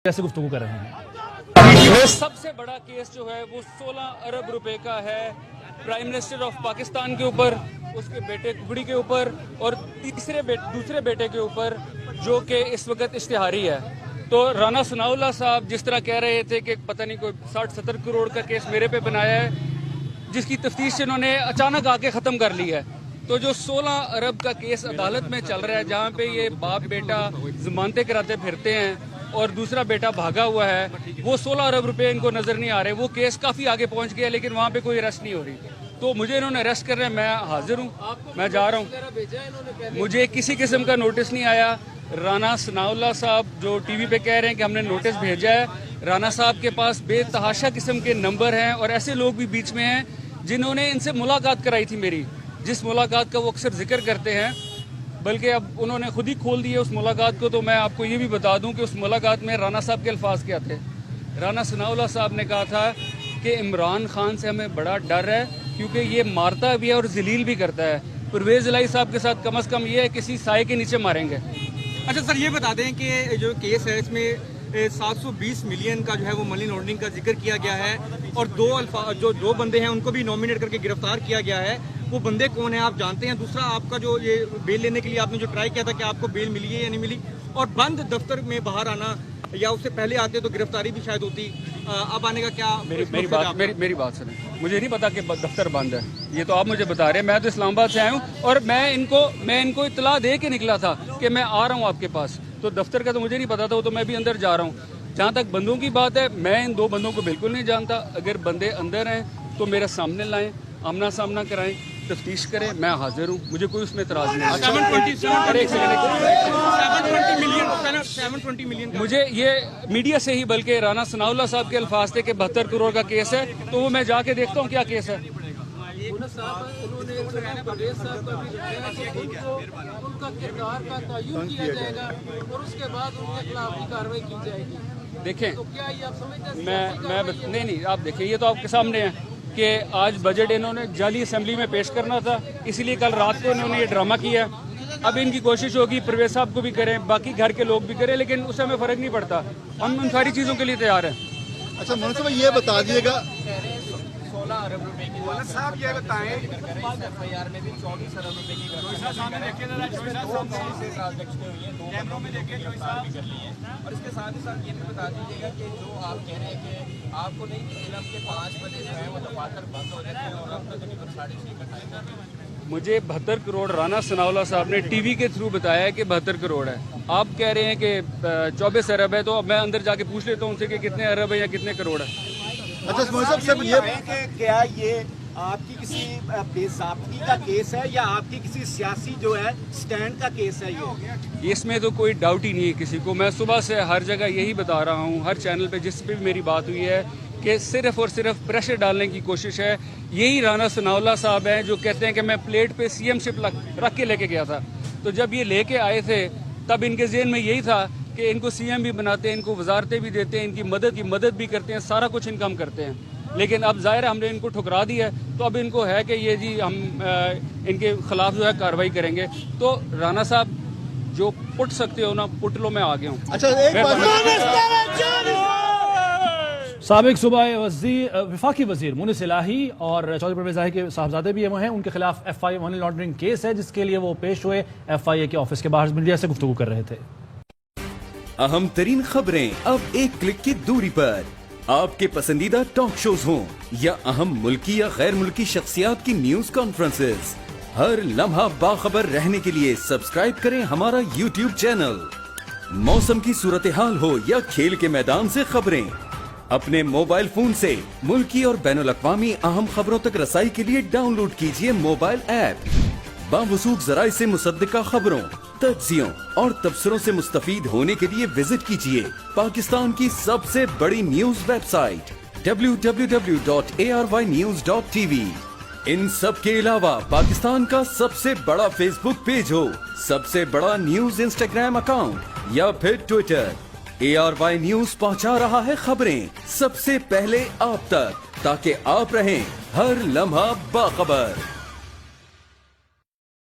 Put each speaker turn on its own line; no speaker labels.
कैसे गुफ्तगू कर रहे हैं।
सबसे बड़ा केस जो है वो 16 अरब रुपए का है प्राइम मिनिस्टर ऑफ पाकिस्तान के ऊपर, उसके बेटे कुकड़ी के ऊपर और दूसरे बेटे के ऊपर, जो कि इस वक्त इश्तिहारी है। तो राना सनाउल्लाह साहब जिस तरह कह रहे थे कि पता नहीं कोई 60-70 करोड़ का केस मेरे पे बनाया है, जिसकी तफ्तीश इन्होंने अचानक आके ख़त्म कर ली है। तो जो 16 अरब का केस अदालत में चल रहा है, जहाँ पे ये बाप बेटा जमानतें कराते फिरते हैं और दूसरा बेटा भागा हुआ है, वो 16 अरब रुपए इनको नजर नहीं आ रहे। वो केस काफी आगे पहुंच गया, लेकिन वहाँ पे कोई अरेस्ट नहीं हो रही। तो मुझे इन्होंने अरेस्ट कर रहे हैं, मैं हाजिर हूँ, मैं जा रहा हूँ। मुझे किसी किस्म का नोटिस नहीं आया। राना सनाउल्लाह साहब जो टीवी पे कह रहे हैं कि हमने नोटिस भेजा है, राना साहब के पास बेतहाशा किस्म के नंबर हैं और ऐसे लोग भी बीच में हैं जिन्होंने इनसे मुलाकात कराई थी मेरी, जिस मुलाकात का वो अक्सर जिक्र करते हैं, बल्कि अब उन्होंने खुद ही खोल दिया उस मुलाकात को। तो मैं आपको ये भी बता दूं कि उस मुलाकात में राना साहब के अल्फाज क्या थे। राना सनाउल्लाह साहब ने कहा था कि इमरान खान से हमें बड़ा डर है क्योंकि ये मारता भी है और जलील भी करता है। परवेज़ इलाही साहब के साथ कम से कम ये है किसी साए के नीचे मारेंगे।
अच्छा सर, ये बता दें कि जो केस है इसमें 720 मिलियन का जो है वो मनी लॉन्ड्रिंग का जिक्र किया गया है और दो बंदे हैं उनको भी नॉमिनेट करके गिरफ्तार किया गया है। वो बंदे कौन है आप जानते हैं? दूसरा, आपका जो ये बेल लेने के लिए आपने जो ट्राई किया था कि आपको बेल मिली है या नहीं मिली, और बंद दफ्तर में बाहर आना या उससे पहले आते तो गिरफ्तारी भी शायद होती, अब आने का क्या?
मेरी बात सुने, मुझे नहीं पता कि दफ्तर बंद है, ये तो आप मुझे बता रहे हैं। मैं तो इस्लामाबाद से आया हूँ और मैं इनको इत्तला दे के निकला था कि मैं आ रहा हूँ आपके पास। तो दफ्तर का तो मुझे नहीं पता था, वो तो मैं भी अंदर जा रहा हूँ। जहाँ तक बंदों की बात है, मैं इन दो बंदों को बिल्कुल नहीं जानता। अगर बंदे अंदर हैं तो मेरे सामने लाएं, आमना सामना कराएं, तफ्तीश करें, मैं हाजिर हूँ, मुझे कोई उसमें इतराज़ नहीं है।
720 मिलियन
मुझे ये मीडिया से ही, बल्कि राना सनाउल्लाह साहब के अल्फाज थे कि 72 करोड़ का केस है, तो वो मैं जाके देखता हूँ क्या केस है।
उनका किरदार का तयन किया जाएगा और उसके बाद उनके खिलाफ भी कार्रवाई की जाएगी।
देखें,
तो क्या ये आप समझते हैं?
मैं नहीं, आप देखिए, ये तो आपके सामने है कि आज बजट इन्होंने जाली असेंबली में पेश करना था, इसलिए कल रात को इन्होंने ये ड्रामा किया। अब इनकी कोशिश होगी परवेज़ साहब को भी करें, बाकी घर के लोग भी करें, लेकिन उससे हमें फ़र्क नहीं पड़ता, हम उन सारी चीज़ों के लिए तैयार हैं।
अच्छा मोहन साहब, ये बता दीजिएगा,
16 अरब रुपए की साहब ये बताएं, FIR में भी 24 अरब रुपए की और इसके साथ ही साथ ये भी बता दीजिएगा कि जो आप कह रहे हैं कि आपको नहीं फिल्म के 5 बजे जो है वो दफातर बंद हो जाते हैं और अब तक 6:30 का टाइम है।
मुझे 72 करोड़ राना सनाउल्लाह साहब ने टीवी के थ्रू बताया कि 72 करोड़ है। आप कह रहे हैं कि 24 अरब है, तो अब मैं अंदर जाके पूछ लेता हूँ उनसे कि कितने अरब है या कितने करोड़ है।
अच्छा मोहन साहब, सब ये
क्या ये आपकी किसी बेज़ाब्ती का केस है या आपकी किसी सियासी जो है स्टैंड का केस है? ये
इसमें तो कोई डाउट ही नहीं है किसी को। मैं सुबह से हर जगह यही बता रहा हूँ, हर चैनल पे जिस पे भी मेरी बात हुई है, कि सिर्फ और सिर्फ प्रेशर डालने की कोशिश है। यही राना सनाउल्लाह साहब हैं जो कहते हैं कि मैं प्लेट पे CM-शिप रख के लेके गया था। तो जब ये लेके आए थे तब इनके ज़हन में यही था कि इनको CM भी बनाते हैं, इनको वजारतें भी देते हैं, इनकी मदद भी करते हैं, सारा कुछ इनका हम करते हैं। लेकिन अब ज़ाहिर है हमने इनको ठुकरा दिया है, तो अब इनको है कि ये जी हम इनके खिलाफ जो है कार्रवाई करेंगे। तो राना साहब जो पुट सकते हो ना, पुट लो, मैं आ गया हूँ।
अच्छा, एक
साबिक सूबाई वज़ीर वफाकी वज़ीर मुनिस इलाही और चौधरी परवेज़ इलाही के साहबजादे भी हैं, उनके खिलाफ FIA मनी लॉन्ड्रिंग केस है, जिसके लिए वो पेश हुए FIA के ऑफिस के बाहर मीडिया से गुफ्तगू कर रहे थे।
अहम तरीन खबरें अब एक क्लिक की दूरी पर, आपके पसंदीदा टॉक शोज हों या अहम मुल्की या गैर मुल्की शख्सियात की न्यूज कॉन्फ्रेंसेस, हर लम्हा बाखबर रहने के लिए सब्सक्राइब करें हमारा YouTube चैनल। मौसम की सूरत हाल हो या खेल के मैदान से खबरें, अपने मोबाइल फोन से मुल्की और बैनुल अक़वामी अहम खबरों तक रसाई के लिए डाउनलोड कीजिए मोबाइल ऐप। बावसूख ज़राए से मुसद्दिका खबरों, तज्ज़ियों और तबसरों से मुस्तफीद होने के लिए विजिट कीजिए पाकिस्तान की सबसे बड़ी न्यूज वेबसाइट www.arYnews.tv। इन सब के अलावा पाकिस्तान का सबसे बड़ा फेसबुक पेज हो, सबसे बड़ा न्यूज इंस्टाग्राम अकाउंट या फिर ट्विटर, ARY न्यूज पहुंचा रहा है खबरें सबसे पहले आप तक, ताकि आप रहें हर लम्हा बाखबर।